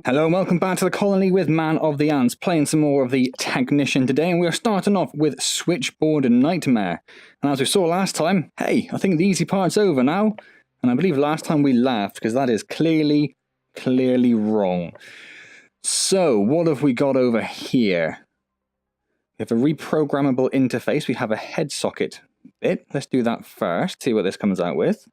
Hello and welcome back to the colony with Man of the Antz, playing some more of the Technician today, and we're starting off with Switchboard Nightmare. And as we saw last time, hey, I think the easy part's over now, and I believe last time we laughed, because that is clearly wrong. So, what have we got over here? We have a reprogrammable interface, we have a head socket bit. Let's do that first, see what this comes out with.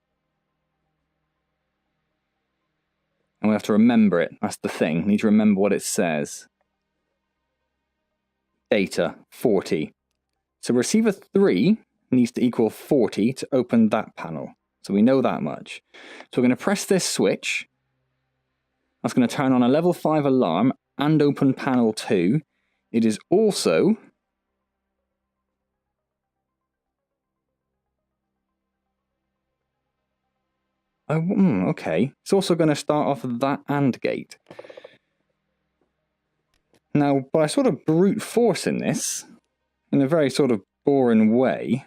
And we have to remember it. That's the thing. We need to remember what it says. Data, 40. So receiver 3 needs to equal 40 to open that panel. So we know that much. So we're going to press this switch. That's going to turn on a level 5 alarm and open panel 2. It is also... Oh, okay. It's also going to start off that AND gate. Now, by sort of brute forcing this, in a very sort of boring way,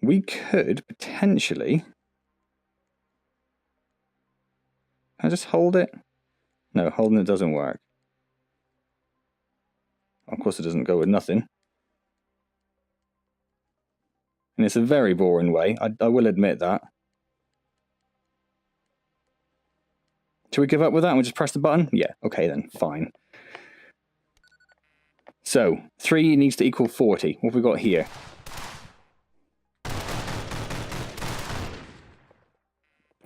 we could potentially... Can I just hold it? No, holding it doesn't work. Of course it doesn't go with nothing. And it's a very boring way, I will admit that. Should we give up with that and we just press the button? Yeah, okay then, fine. So, 3 needs to equal 40. What have we got here?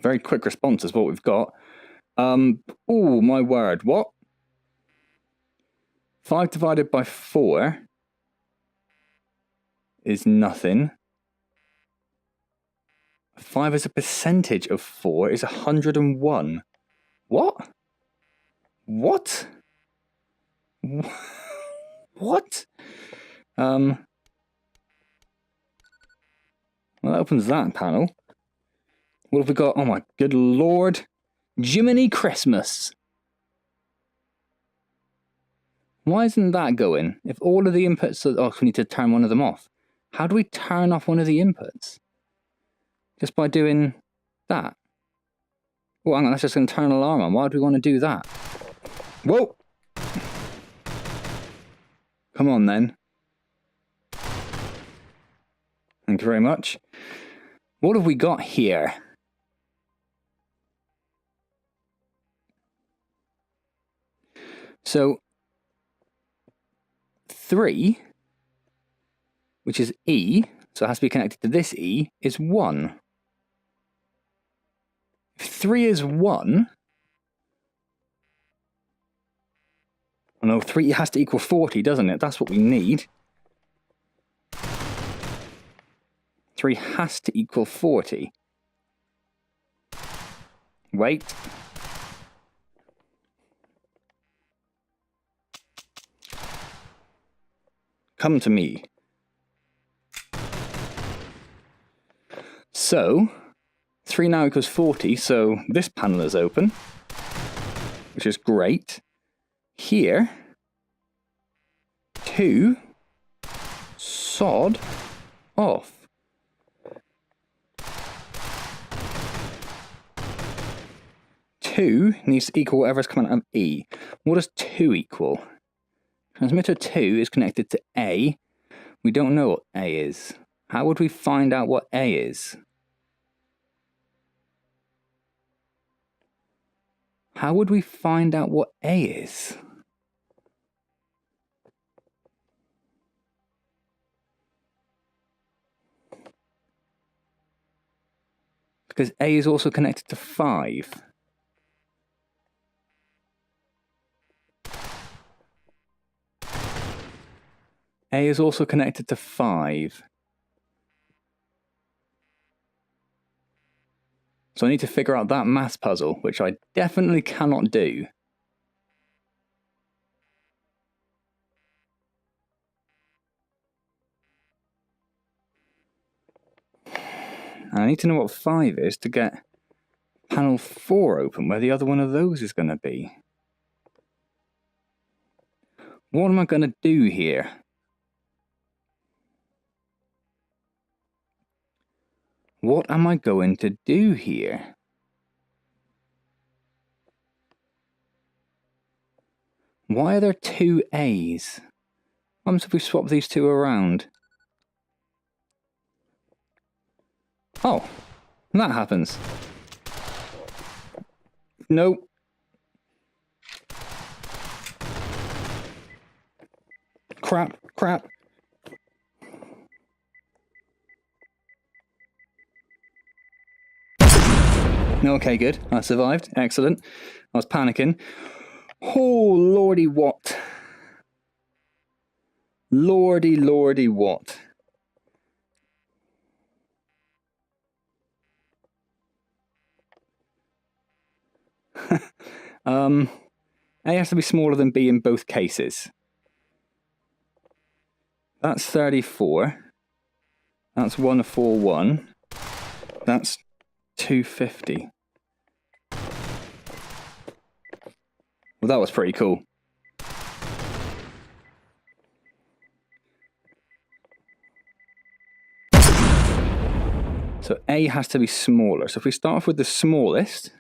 Very quick response is what we've got. Oh my word, what? 5 divided by 4 is nothing. 5 as a percentage of 4 is 101. What? What? What? Well, that opens that panel. What have we got? Oh my good lord. Jiminy Christmas. Why isn't that going? If all of the inputs are... Oh, we need to turn one of them off. How do we turn off one of the inputs? Just by doing that. Oh, hang on, that's just going to turn an alarm on. Why do we want to do that? Whoa! Come on, then. Thank you very much. What have we got here? So, 3, which is E, so it has to be connected to this E, is 1. If 3 is 1... Oh no, 3 has to equal 40, doesn't it? That's what we need. 3 has to equal 40. Wait. Come to me. So, 3 now equals 40, so this panel is open, which is great. Here, 2, sod off. Two needs to equal whatever's coming out of E. What does 2 equal? Transmitter 2 is connected to A. We don't know what A is. How would we find out what A is? How would we find out what A is? Because A is also connected to 5. A is also connected to 5. So I need to figure out that maths puzzle, which I definitely cannot do. And I need to know what 5 is to get panel 4 open, where the other one of those is going to be. What am I going to do here? What am I going to do here? Why are there two A's? What happens if we swap these two around? Oh, that happens. Nope. Crap, crap. Okay, good. I survived. Excellent. I was panicking. Oh, lordy what. Lordy, lordy what. A has to be smaller than B in both cases. That's 34. That's 141. That's 250. Well, that was pretty cool. So A has to be smaller. So if we start off with the smallest,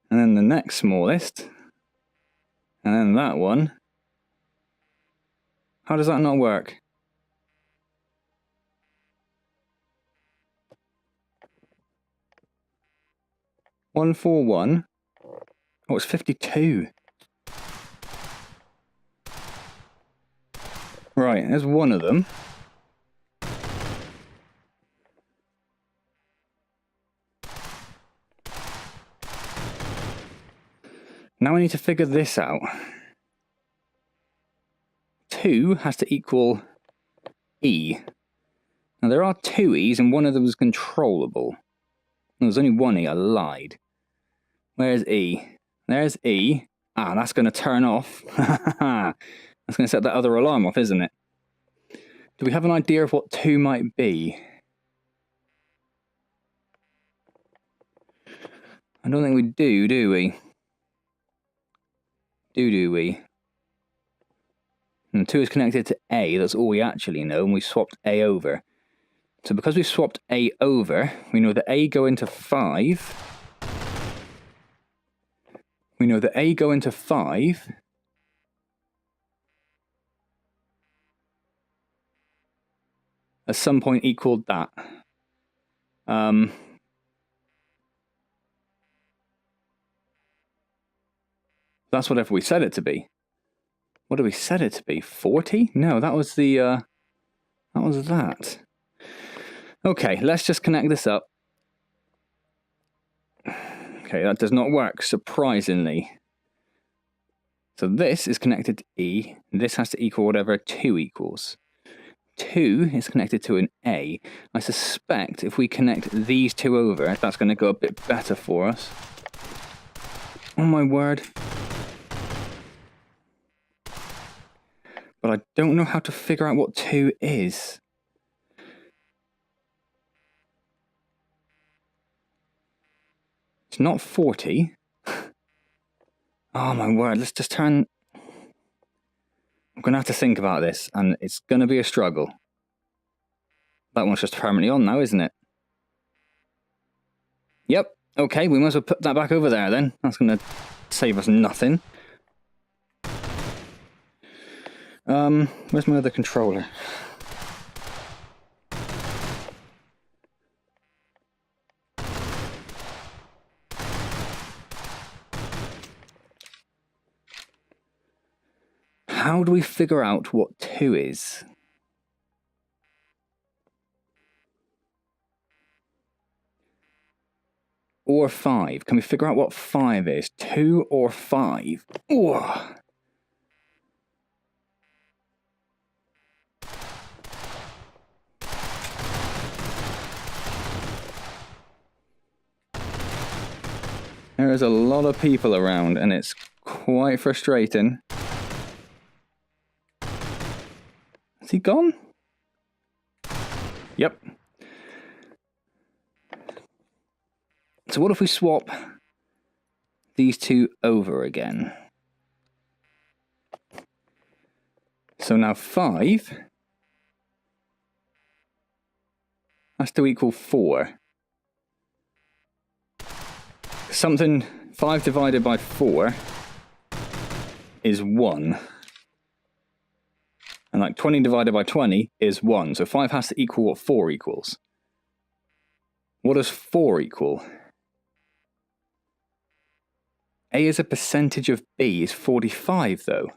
and then the next smallest, and then that one, how does that not work? One, 4, 1. Oh, it's 52. Right, there's one of them. Now I need to figure this out. 2 has to equal E. Now there are two E's and one of them is controllable. There's only one E, I lied. Where's E? There's E. Ah, that's going to turn off. That's going to set that other alarm off, isn't it? Do we have an idea of what 2 might be? I don't think we do we? Do we? And 2 is connected to A, that's all we actually know, and we swapped A over. So because we swapped A over, we know that A go into 5. We know that A go into 5. At some point equaled that. That's whatever we set it to be. What did we set it to be? 40? No, that was the, that was that. Okay, let's just connect this up. Okay, that does not work, surprisingly. So this is connected to E. This has to equal whatever 2 equals. 2 is connected to an A. I suspect if we connect these two over, that's going to go a bit better for us. Oh my word. But I don't know how to figure out what 2 is. It's not 40. Oh my word, let's just turn... I'm going to have to think about this, and it's going to be a struggle. That one's just permanently on now, isn't it? Yep, okay, we might as well put that back over there then. That's going to save us nothing. Where's my other controller? How do we figure out what 2 is? Or 5. Can we figure out what 5 is? 2 or 5? Ooh. There is a lot of people around and it's quite frustrating. Is he gone? Yep. So what if we swap these two over again? So now 5 has to equal 4. Something 5 divided by 4 is 1. And like 20 divided by 20 is 1. So 5 has to equal what 4 equals. What does 4 equal? A as a percentage of B is 45 though.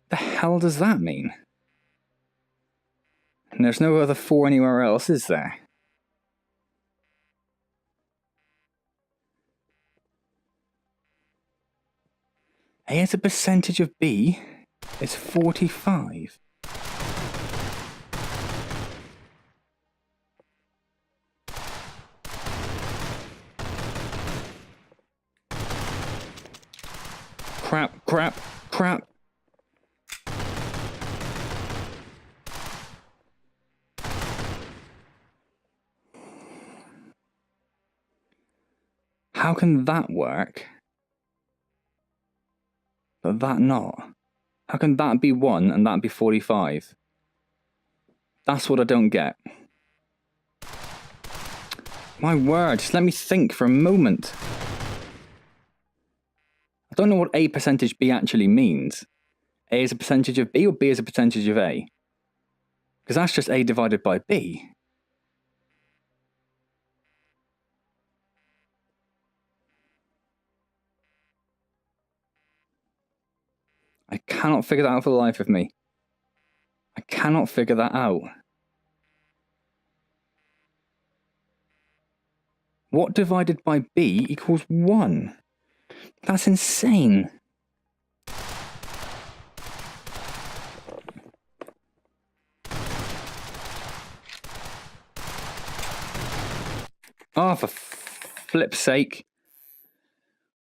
The hell does that mean? And there's no other 4 anywhere else, is there? A as a percentage of B is 45. Crap, crap, crap. How can that work, but that not? How can that be 1 and that be 45? That's what I don't get. My word, just let me think for a moment. I don't know what A percentage B actually means. A is a percentage of B or B is a percentage of A? Because that's just A divided by B. I cannot figure that out for the life of me. I cannot figure that out. What divided by B equals 1? That's insane. Oh, for flip's sake.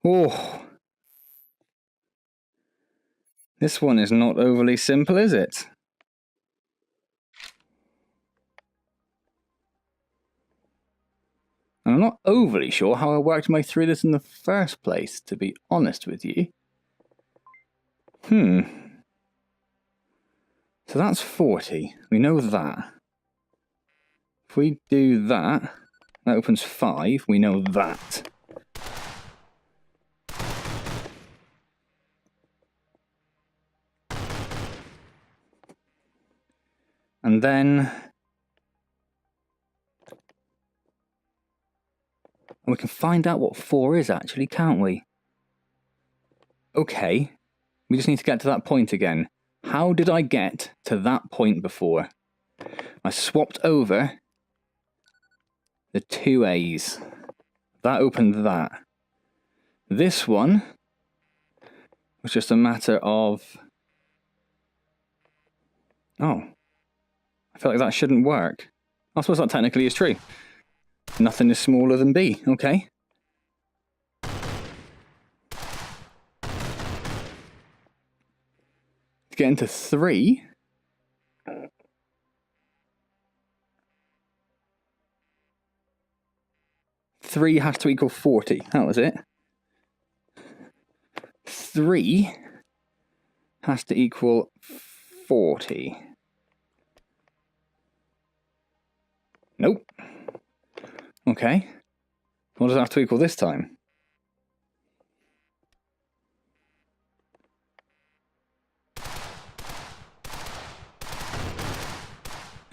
Oh. This one is not overly simple, is it? And I'm not overly sure how I worked my way through this in the first place, to be honest with you. So that's 40. We know that. If we do that, that opens 5. We know that. And then we can find out what 4 is actually, can't we? Okay, we just need to get to that point again. How did I get to that point before? I swapped over the 2 A's. That opened that. This one was just a matter of... Oh. I feel like that shouldn't work. I suppose that technically is true. Nothing is smaller than B, okay. To get into 3... 3 has to equal 40. That was it. 3 has to equal 40. Nope. Okay. What does it have to equal this time?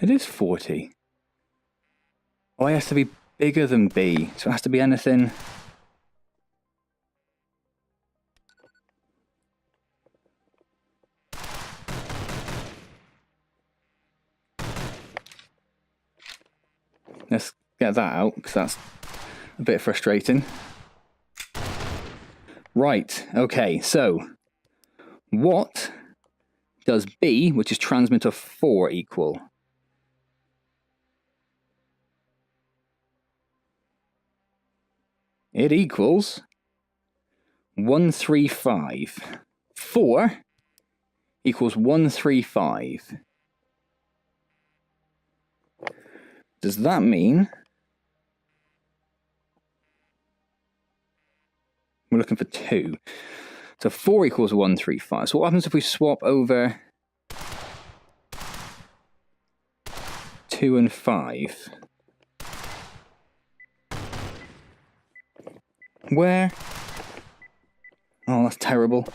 It is 40. Oh, it has to be bigger than B, so it has to be anything... Let's get that out, because that's a bit frustrating. Right, okay, so what does B, which is transmit of 4, equal? It equals 135. 4 equals 135. Does that mean we're looking for 2? So 4 equals 135. So what happens if we swap over 2 and 5? Where? Oh, that's terrible.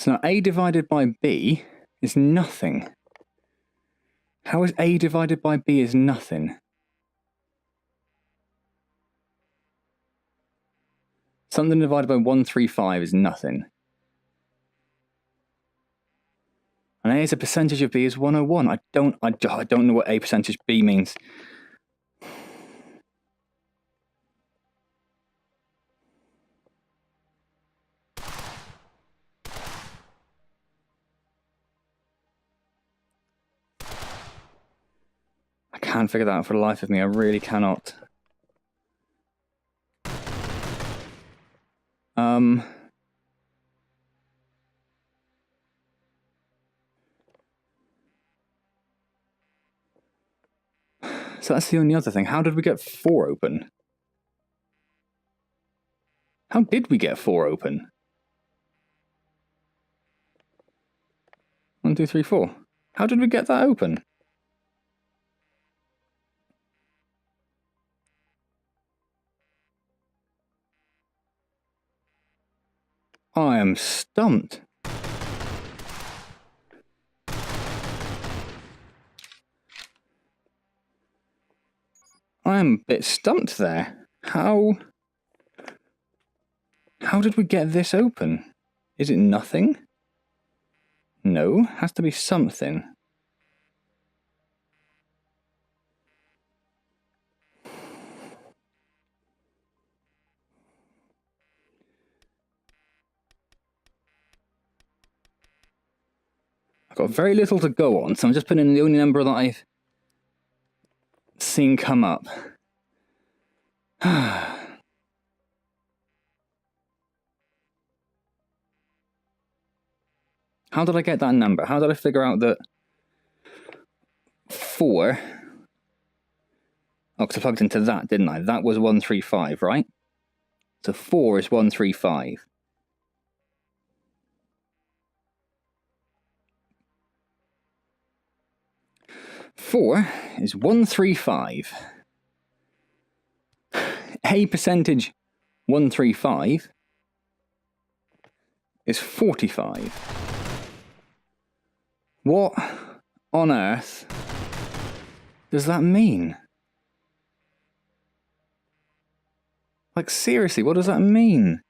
So now A divided by B is nothing. How is A divided by B is nothing? Something divided by 135 is nothing. And A as a percentage of B is 101. I don't know what A percentage B means. I can't figure that out for the life of me. I really cannot. So that's the only other thing. How did we get 4 open? How did we get 4 open? 1, 2, 3, 4. How did we get that open? I am stumped. I am a bit stumped there. How did we get this open? Is it nothing? No, has to be something. I've got very little to go on, so I'm just putting in the only number that I've seen come up. How did I get that number? How did I figure out that 4... Oh, because I plugged into that, didn't I? That was 135, right? So 4 is 135. Four is 135. A percentage 135 is 45. What on earth does that mean? Like, seriously, what does that mean?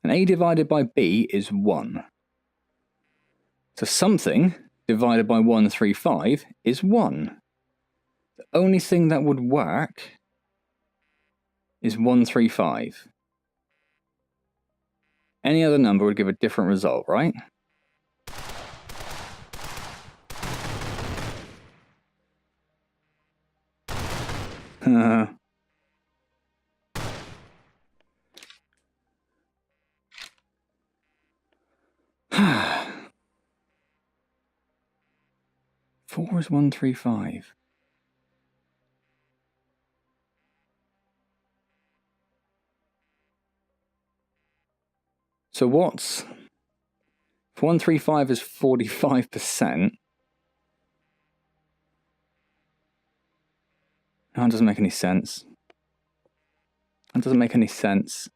And A divided by B is 1. So something divided by 135 is 1. The only thing that would work is 135. Any other number would give a different result, right? Four is 135. So what's... If 135 is 45%... That doesn't make any sense. That doesn't make any sense.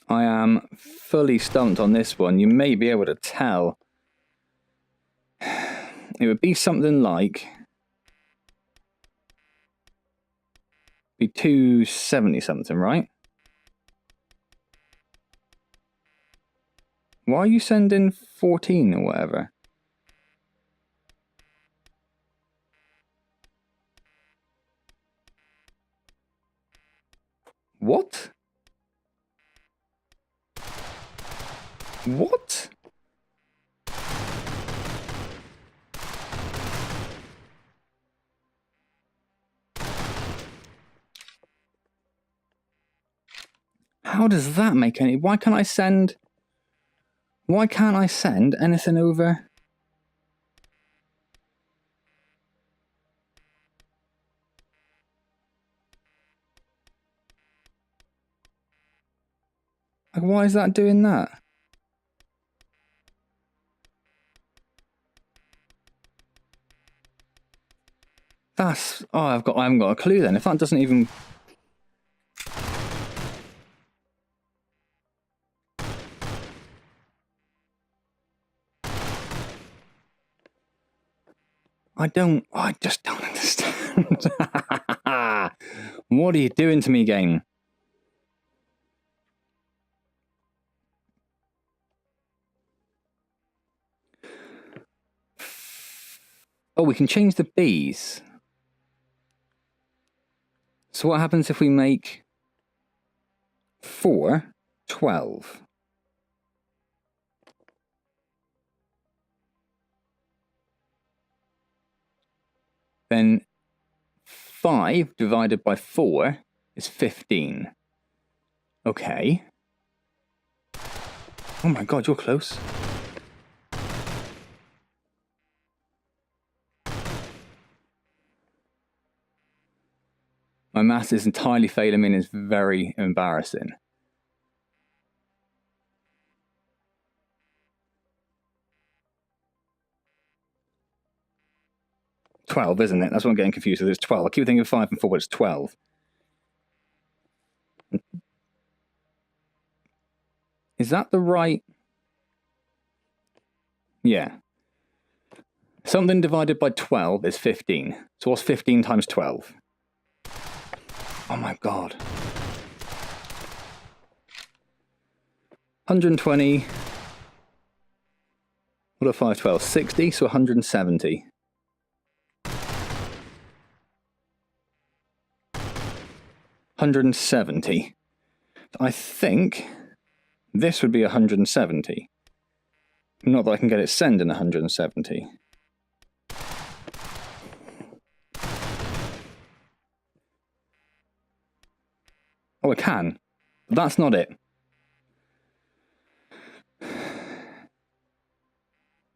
I am fully stumped on this one. You may be able to tell. It would be something like... be 270 something, right? Why are you sending 14 or whatever? What? What? How does that make any... Why can't I send anything over? Like, why is that doing that? That's... Oh, I haven't got a clue then. If that doesn't even... I just don't understand. What are you doing to me, game? Oh, we can change the B's. So what happens if we make 4, 12? Then 5 divided by 4 is 15. Okay. Oh my god, you're close. My maths is entirely failing me and it's very embarrassing. $12, isn't it? That's what I'm getting confused with. It's 12. I keep thinking 5 and 4, but it's 12. Is that the right... Yeah. Something divided by 12 is 15. So what's 15 times 12? Oh my god. 120. What are 5 12? 60, so 170. 170. I think this would be 170. Not that I can get it send in 170. Oh, I can. But that's not it.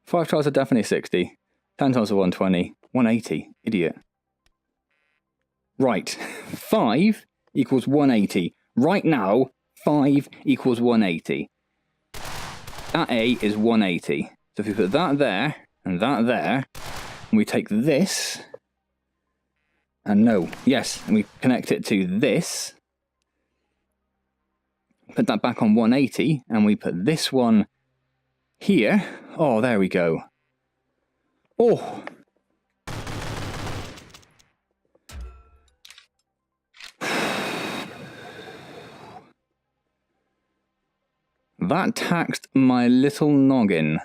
5 12s are definitely 60. 10 12s are 120. 180. Idiot. Right. 5 equals 180. Right now, 5 equals 180. That A is 180. So if we put that there, and we take this, and no, yes, and we connect it to this, put that back on 180, and we put this one here. Oh, there we go. Oh! That taxed my little noggin.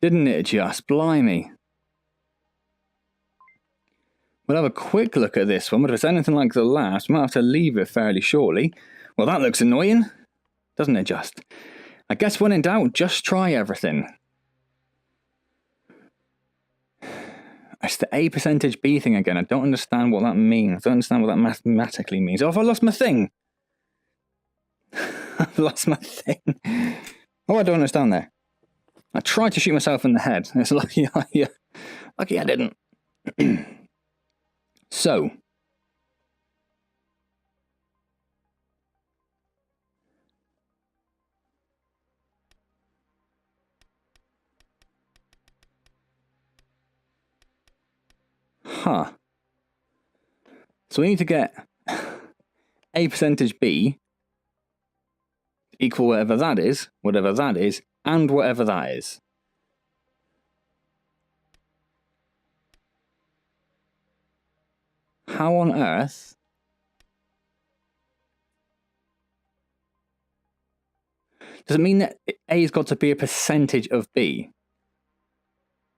Didn't it just? Blimey. We'll have a quick look at this one, but if it's anything like the last, we might have to leave it fairly shortly. Well, that looks annoying. Doesn't it just? I guess when in doubt, just try everything. It's the A percentage B thing again. I don't understand what that means. I don't understand what that mathematically means. Oh, have I lost my thing? I've lost my thing. Oh, I don't understand there. I tried to shoot myself in the head. It's lucky I didn't. So. Huh. So we need to get A percentage B equal whatever that is, and whatever that is. How on earth? Does it mean that A's got to be a percentage of B?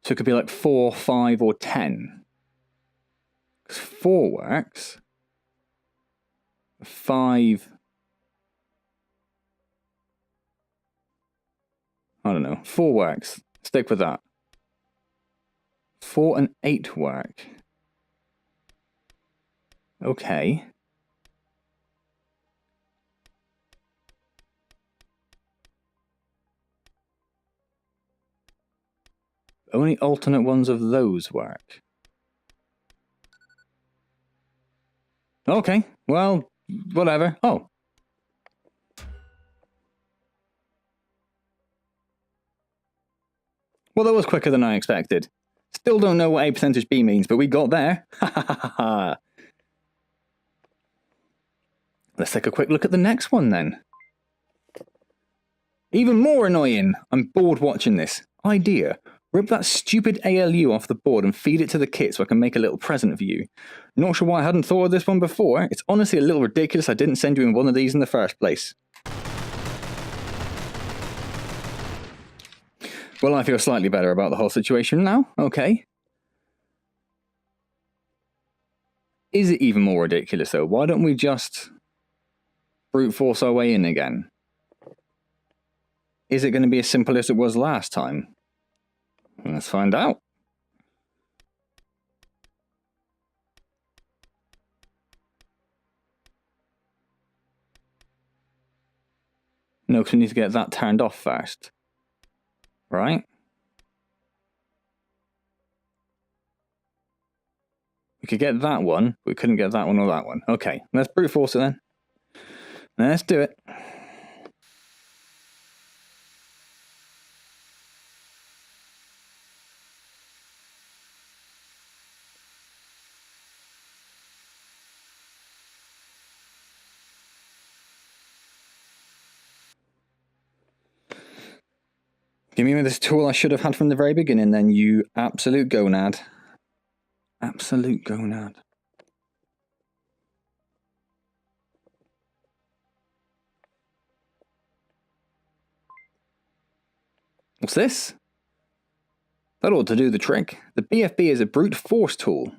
So it could be like 4, 5, or 10. Because 4 works. 5... I don't know. 4 works. Stick with that. 4 and 8 work. Okay. Only alternate ones of those work. Okay, well, whatever. Oh. Well, that was quicker than I expected. Still don't know what A percentage B means, but we got there. Ha ha ha ha. Let's take a quick look at the next one then. Even more annoying. I'm bored watching this. Idea. Rip that stupid ALU off the board and feed it to the kit so I can make a little present for you. Not sure why I hadn't thought of this one before. It's honestly a little ridiculous I didn't send you in one of these in the first place. Well, I feel slightly better about the whole situation now. Okay. Is it even more ridiculous though? Why don't we just brute force our way in again? Is it going to be as simple as it was last time? Let's find out. No, because we need to get that turned off first. Right? We could get that one, but we couldn't get that one or that one. Okay, let's brute force it then. Let's do it. Give me this tool I should have had from the very beginning then, you absolute gonad. Absolute gonad. What's this? That ought to do the trick. The BFB is a brute force tool.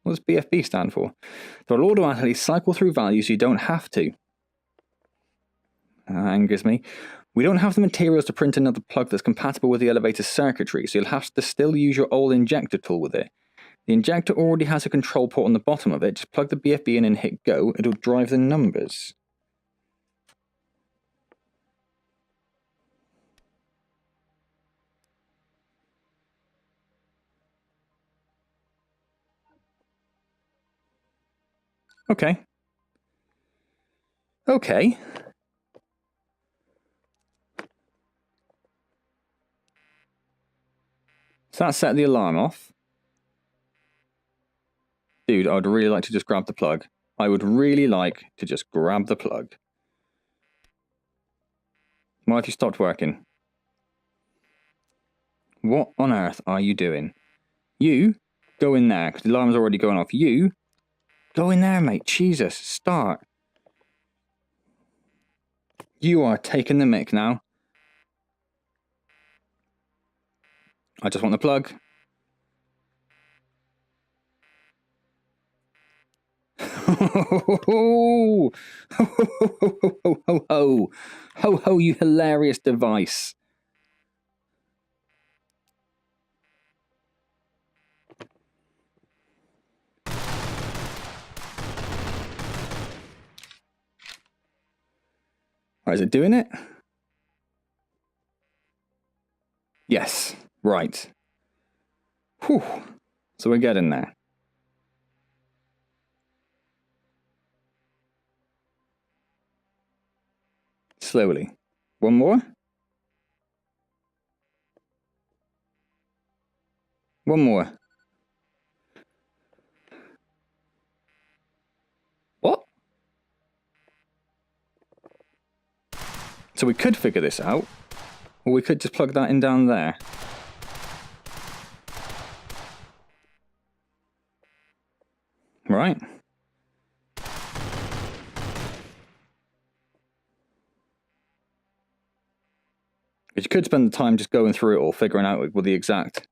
What does BFB stand for? They'll automatically cycle through values so you don't have to. That angers me. We don't have the materials to print another plug that's compatible with the elevator circuitry, so you'll have to still use your old injector tool with it. The injector already has a control port on the bottom of it. Just plug the BFB in and hit go. It'll drive the numbers. Okay. Okay. So that set the alarm off. Dude, I would really like to just grab the plug. I would really like to just grab the plug. Why have you stopped working? What on earth are you doing? You, go in there, because the alarm's already going off. You, go in there, mate. Jesus, start. You are taking the mick now. I just want the plug. Ho ho, you hilarious device. Right, is it doing it? Yes, right. Whew. So we're getting there. Slowly. One more. One more. What? So we could figure this out, or we could just plug that in down there. Right. But you could spend the time just going through it all, figuring out what the exact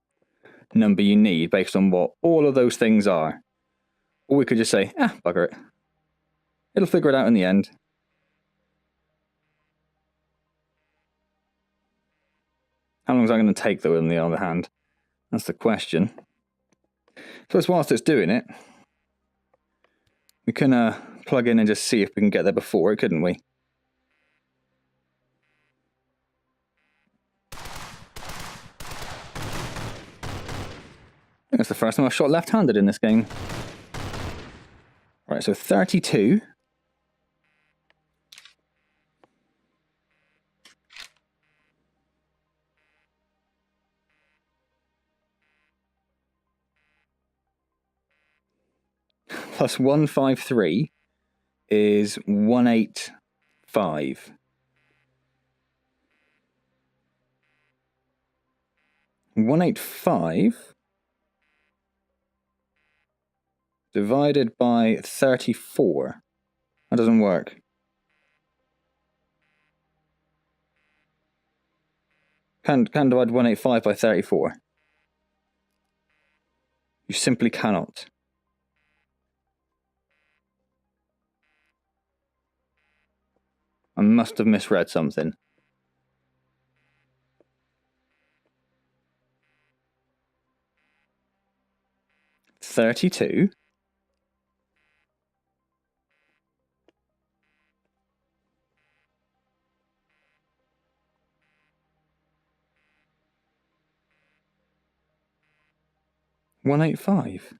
number you need based on what all of those things are. Or we could just say, bugger it. It'll figure it out in the end. How long is that going to take, though, on the other hand? That's the question. So whilst it's doing it, we can plug in and just see if we can get there before it, couldn't we? I think that's the first time I've shot left-handed in this game. Right, so 32. plus 153 is 185. 185 divided by 34. That doesn't work. Can't divide 185 by 34. You simply cannot. I must have misread something. $32 185.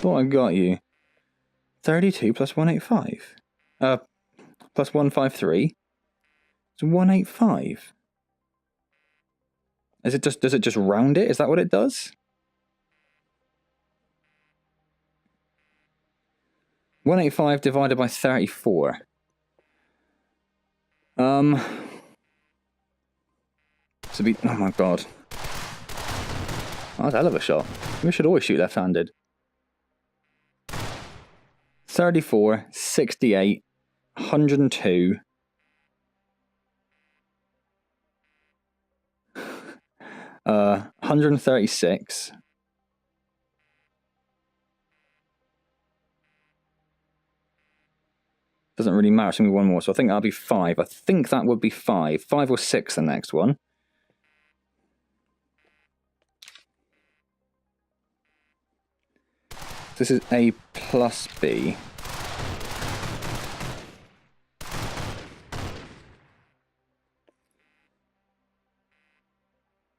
Thought I got you. 32 plus 185. Plus 153. It's 185. Does it just round it? Is that what it does? 185 divided by 34. Oh my god. Oh, that's a hell of a shot. We should always shoot left-handed. 34, 68, 102. 136. Doesn't really matter, it's going to be one more, so I think that'll be 5. I think that would be 5. 5 or 6 the next one. This is A plus B.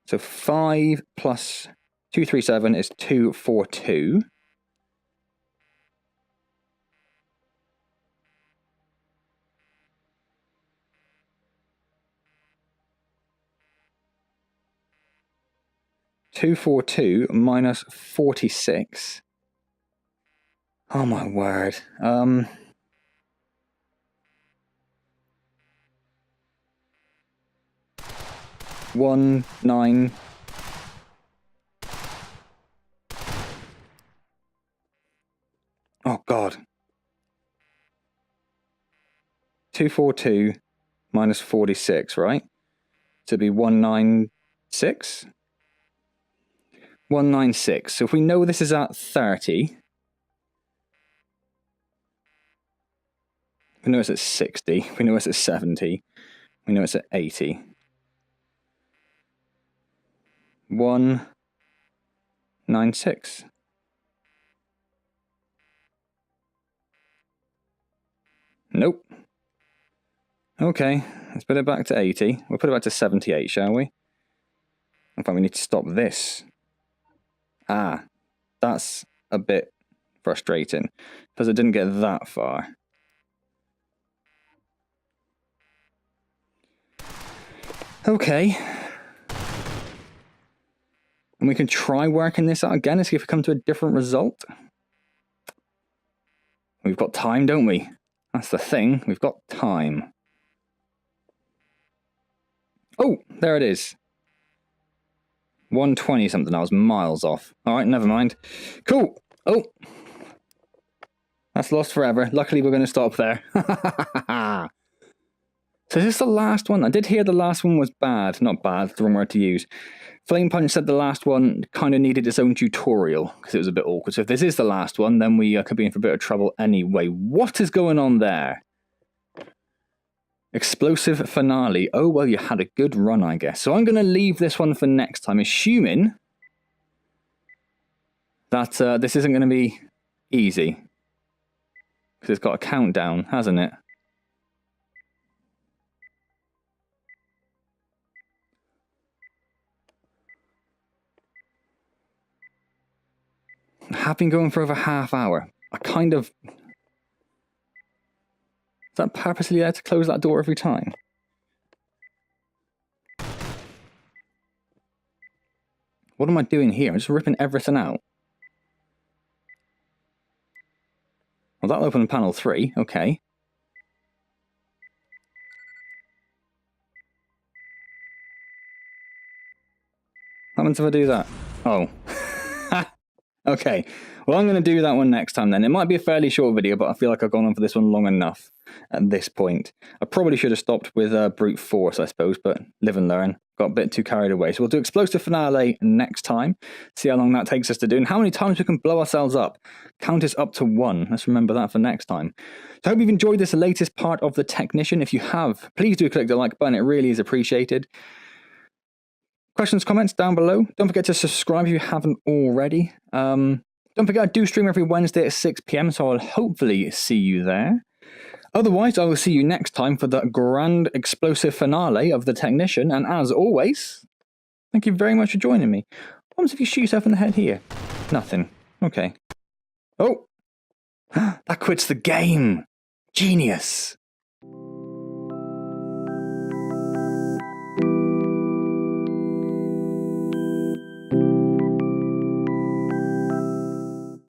So 5 plus 237 is 242. (242) minus 46. Oh my word. 19. Oh god. 242 minus 46, right? To be 196. 196. So if we know this is at 30, we know it's at 60, we know it's at 70, we know it's at 80. 196. Nope. Okay, let's put it back to 80. We'll put it back to 78, shall we? In fact, we need to stop this. Ah, that's a bit frustrating, because it didn't get that far. Okay. And we can try working this out again and see if we come to a different result. We've got time, don't we? That's the thing, we've got time. Oh, there it is. 120 something, I was miles off. Alright, never mind. Cool. Oh. That's lost forever. Luckily we're going to stop there. So is this the last one? I did hear the last one was bad. Not bad, the wrong word to use. Flame Punch said the last one kind of needed its own tutorial, because it was a bit awkward. So if this is the last one, then we could be in for a bit of trouble anyway. What is going on there? Explosive finale. Oh, well, you had a good run, I guess. So I'm going to leave this one for next time, assuming that this isn't going to be easy. Because it's got a countdown, hasn't it? I have been going for over half hour. It's that purposely there to close that door every time? What am I doing here? I'm just ripping everything out. Well, that'll open panel 3. Okay. What happens if I do that? Oh. Okay. Well, I'm going to do that one next time then. It might be a fairly short video, but I feel like I've gone on for this one long enough at this point. I probably should have stopped with brute force, I suppose, but live and learn. Got a bit too carried away. So we'll do explosive finale next time. See how long that takes us to do and how many times we can blow ourselves up. Count us up to 1. Let's remember that for next time. So I hope you've enjoyed this latest part of The Technician. If you have, please do click the like button. It really is appreciated. Questions, comments down below. Don't forget to subscribe if you haven't already. Don't forget I do stream every Wednesday at 6 PM, so I'll hopefully see you there. Otherwise, I will see you next time for the grand explosive finale of The Technician. And as always, thank you very much for joining me. What happens if you shoot yourself in the head here? Nothing. Okay. Oh! That quits the game! Genius!